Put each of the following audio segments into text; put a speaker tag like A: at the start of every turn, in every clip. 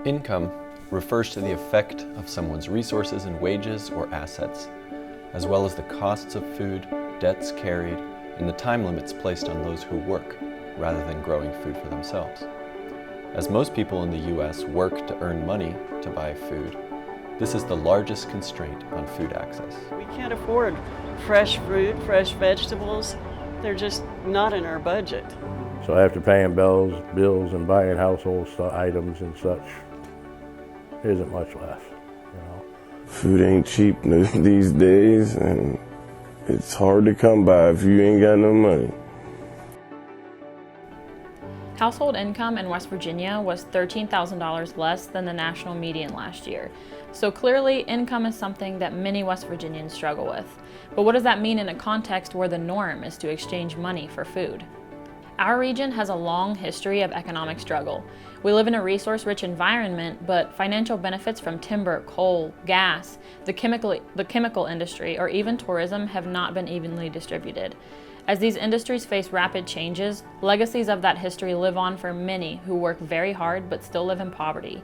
A: Income refers to the effect of someone's resources and wages or assets, as well as the costs of food, debts carried, and the time limits placed on those who work, rather than growing food for themselves. As most people in the U.S. work to earn money to buy food, this is the largest constraint on food access.
B: We can't afford fresh fruit, fresh vegetables. They're just not in our budget.
C: So after paying bills and buying household items and such, there isn't much left, you know.
D: Food ain't cheap these days, and it's hard to come by if you ain't got no money.
E: Household income in West Virginia was $13,000 less than the national median last year. So clearly, income is something that many West Virginians struggle with. But what does that mean in a context where the norm is to exchange money for food? Our region has a long history of economic struggle. We live in a resource-rich environment, but financial benefits from timber, coal, gas, the chemical industry, or even tourism have not been evenly distributed. As these industries face rapid changes, legacies of that history live on for many who work very hard but still live in poverty.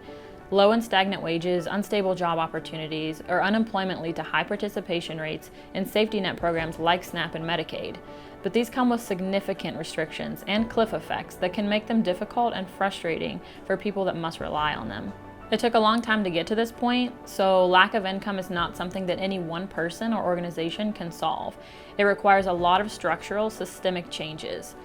E: Low and stagnant wages, unstable job opportunities, or unemployment lead to high participation rates in safety net programs like SNAP and Medicaid. But these come with significant restrictions and cliff effects that can make them difficult and frustrating for people that must rely on them. It took a long time to get to this point, so lack of income is not something that any one person or organization can solve. It requires a lot of structural, systemic changes.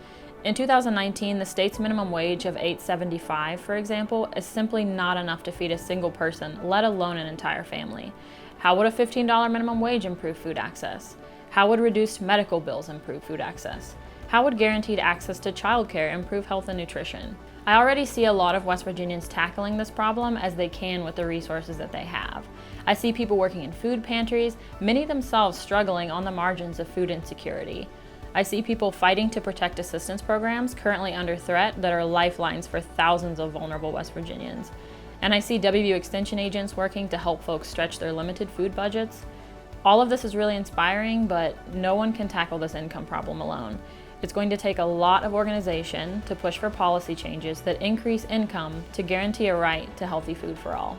E: In 2019, the state's minimum wage of $8.75, for example, is simply not enough to feed a single person, let alone an entire family. How would a $15 minimum wage improve food access? How would reduced medical bills improve food access? How would guaranteed access to childcare improve health and nutrition? I already see a lot of West Virginians tackling this problem as they can with the resources that they have. I see people working in food pantries, many themselves struggling on the margins of food insecurity. I see people fighting to protect assistance programs currently under threat that are lifelines for thousands of vulnerable West Virginians. And I see WVU Extension agents working to help folks stretch their limited food budgets. All of this is really inspiring, but no one can tackle this income problem alone. It's going to take a lot of organization to push for policy changes that increase income to guarantee a right to healthy food for all.